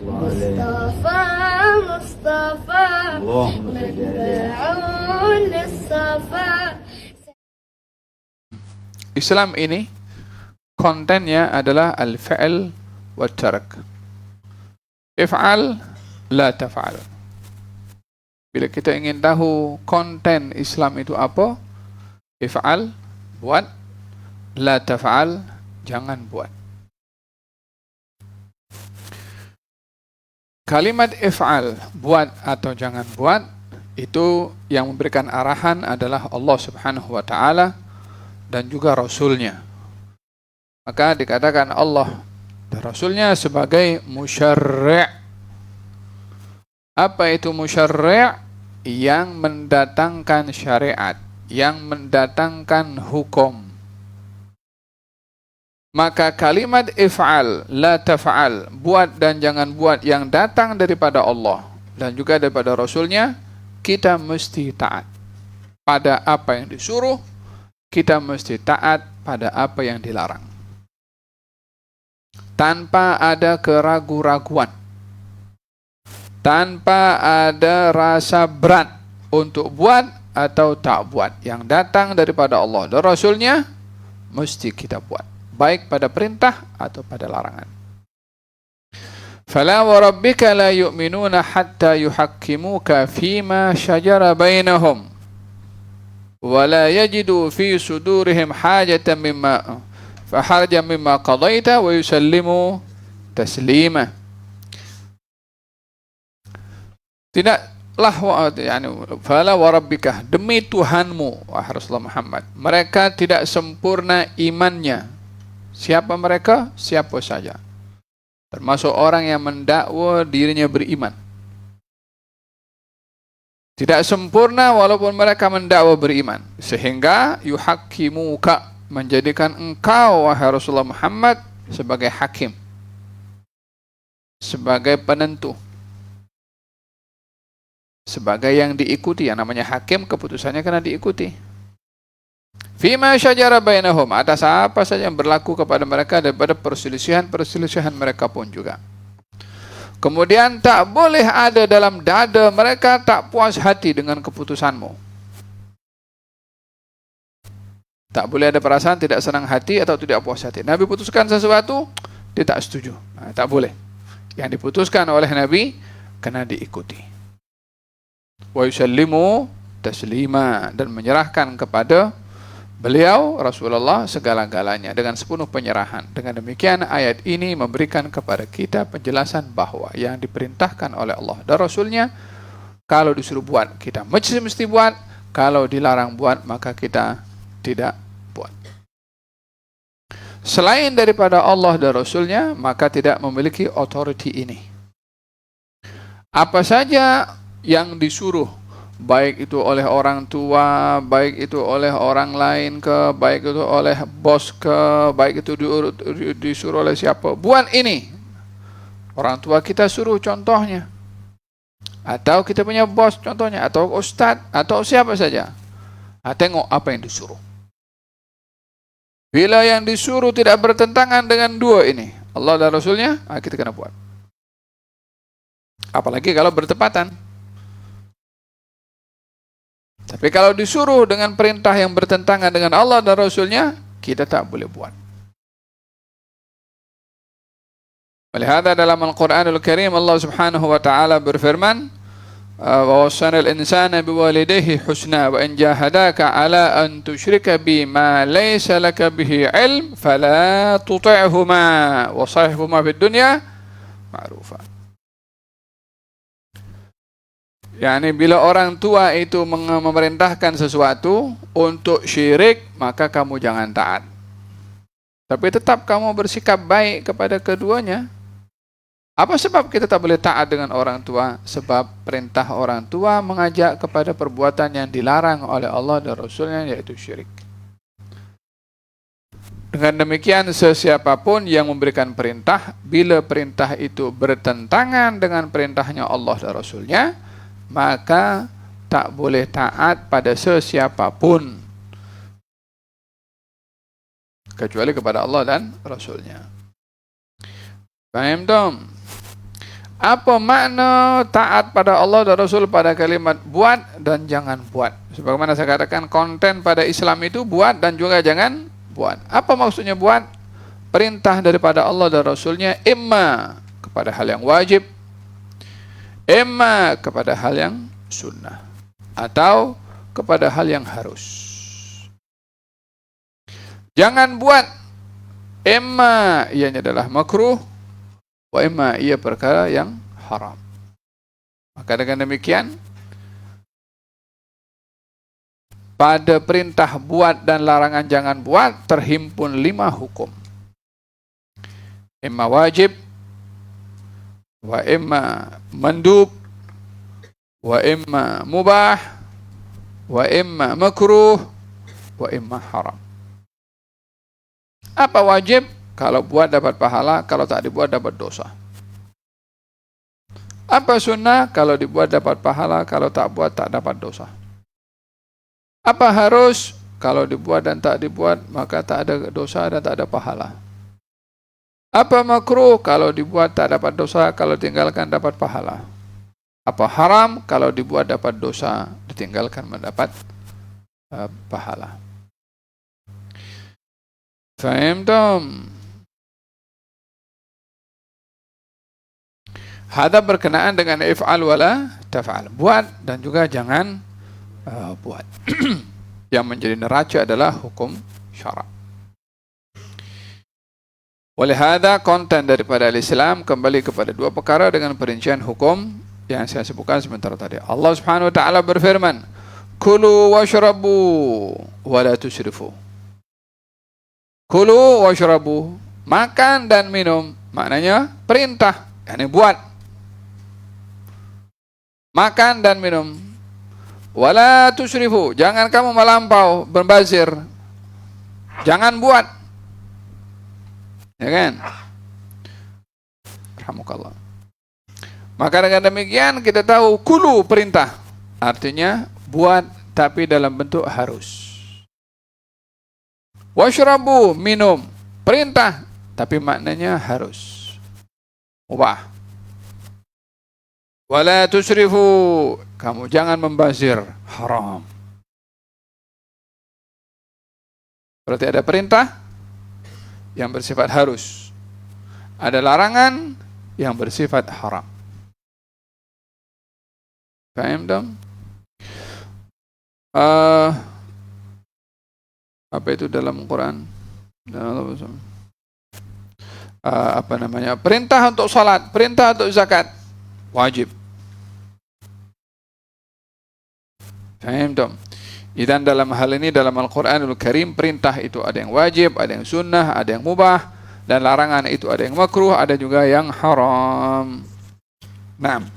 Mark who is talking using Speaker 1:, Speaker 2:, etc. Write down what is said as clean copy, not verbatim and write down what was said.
Speaker 1: مصطفى مصطفى متبع للصفا.
Speaker 2: Islam ini kontennya adalah al-fi'l wa tark. If'al la taf'al. Bila kita ingin tahu konten Islam itu apa, if'al, buat, la taf'al, jangan buat. Kalimat if'al, buat atau jangan buat, itu yang memberikan arahan adalah Allah Subhanahu wa ta'ala dan juga Rasulnya. Maka dikatakan Allah dan Rasulnya sebagai musyarri'. Apa itu musyarri'? Yang mendatangkan syariat, yang mendatangkan hukum. Maka kalimat if'al, la taf'al, buat dan jangan buat yang datang daripada Allah dan juga daripada Rasulnya, kita mesti taat pada apa yang disuruh, kita mesti taat pada apa yang dilarang. Tanpa ada keraguan-raguan, tanpa ada rasa berat untuk buat atau tak buat. Yang datang daripada Allah dan Rasulnya, mesti kita buat, baik pada perintah atau pada larangan. Fala wa rabbika la yu'minuna hatta yuhakkimuka fima shajara bainahum wa la yajidu fi sudurihim hajatan mimma qadaita wa yusallimu taslima. Tidaklah fala wa rabbika, demi Tuhanmu wahai Rasulullah Muhammad, mereka tidak sempurna imannya. Siapa mereka? Siapa saja, termasuk orang yang mendakwa dirinya beriman. Tidak sempurna walaupun mereka mendakwa beriman, sehingga yuhakkimuka, menjadikan engkau wahai Rasulullah Muhammad sebagai hakim, sebagai penentu, sebagai yang diikuti. Yang namanya hakim, keputusannya kena diikuti. Fima syajara bainahum, atas apa saja yang berlaku kepada mereka daripada perselisihan mereka pun juga. Kemudian tak boleh ada dalam dada mereka tak puas hati dengan keputusanmu. Tak boleh ada perasaan tidak senang hati atau tidak puas hati. Nabi putuskan sesuatu, dia tak setuju. Tak boleh. Yang diputuskan oleh Nabi kena diikuti. Wa yusallimu taslima, dan menyerahkan kepada beliau Rasulullah segala-galanya dengan sepenuh penyerahan. Dengan demikian ayat ini memberikan kepada kita penjelasan bahwa yang diperintahkan oleh Allah dan Rasulnya, kalau disuruh buat kita mesti buat, kalau dilarang buat maka kita tidak buat. Selain daripada Allah dan Rasulnya, maka tidak memiliki authority ini. Apa saja yang disuruh, baik itu oleh orang tua, baik itu oleh orang lain ke, baik itu oleh bos ke, baik itu disuruh oleh siapa, buat ini. Orang tua kita suruh contohnya, atau kita punya bos contohnya, atau ustadz, atau siapa saja. Tengok apa yang disuruh. Bila yang disuruh tidak bertentangan dengan dua ini, Allah dan Rasulnya, kita kena buat. Apalagi kalau bertepatan. Tapi kalau disuruh dengan perintah yang bertentangan dengan Allah dan Rasulnya, kita tak boleh buat. Melihat dalam Al-Quranul Karim, Allah Subhanahu wa ta'ala berfirman, wa wassana al-insana biwalidayhi husna wa in jahadaka ala an tusyrika bi ma laysa laka bihi ilm fala tuti'huma wa sahibhuma fid dunya ma'rufa. Yani bila orang tua itu memerintahkan sesuatu untuk syirik, maka kamu jangan taat. Tapi tetap kamu bersikap baik kepada keduanya. Apa sebab kita tak boleh taat dengan orang tua? Sebab perintah orang tua mengajak kepada perbuatan yang dilarang oleh Allah dan Rasulnya, yaitu syirik. Dengan demikian, sesiapapun yang memberikan perintah, bila perintah itu bertentangan dengan perintahnya Allah dan Rasulnya, maka tak boleh taat pada sesiapapun kecuali kepada Allah dan Rasulnya. Faham tom? Apa makna taat pada Allah dan Rasul pada kalimat buat dan jangan buat? Sebagaimana saya katakan, konten pada Islam itu buat dan juga jangan buat. Apa maksudnya buat? Perintah daripada Allah dan Rasulnya imma kepada hal yang wajib, imma kepada hal yang sunnah, atau kepada hal yang harus. Jangan buat, imma ianya adalah makruh, wa imma ia perkara yang haram. Maka dengan demikian, pada perintah buat dan larangan jangan buat terhimpun 5 hukum. Imma wajib, wa imma mandub, wa imma mubah, wa imma makruh, wa imma haram. Apa wajib? Kalau buat dapat pahala, kalau tak dibuat dapat dosa. Apa sunnah? Kalau dibuat dapat pahala, kalau tak buat tak dapat dosa. Apa harus? Kalau dibuat dan tak dibuat, maka tak ada dosa dan tak ada pahala. Apa makruh? Kalau dibuat tak dapat dosa, kalau tinggalkan dapat pahala. Apa haram? Kalau dibuat dapat dosa, ditinggalkan mendapat pahala. Fahimtum? Hada berkenaan dengan if'al wala taf'al. Buat dan juga jangan buat. Yang menjadi neraca adalah hukum syarak. Oleh hada, konten daripada Islam kembali kepada 2 perkara dengan perincian hukum yang saya sebutkan sebentar tadi. Allah Subhanahu wa taala berfirman, "Kulu washrabu wa la tusrifu." Kulu washrabu, makan dan minum, maknanya perintah, yakni buat. Makan dan minum. Wala tusrifu, jangan kamu melampau, berbazir. Jangan buat. Ya kan? Alhamdulillah. Maka dengan demikian kita tahu kulu perintah, artinya buat tapi dalam bentuk harus. Washrabu minum, perintah tapi maknanya harus. Mubah. Wala tusrifu, kamu jangan membazir, haram. Berarti ada perintah yang bersifat harus, ada larangan yang bersifat haram. Paham dong? Apa itu dalam Quran? Apa namanya? Perintah untuk salat, perintah untuk zakat, wajib. Paham dong? Dan dalam hal ini dalam Al-Quranul Karim, perintah itu ada yang wajib, ada yang sunnah, ada yang mubah, dan larangan itu ada yang makruh, ada juga yang haram. Naam.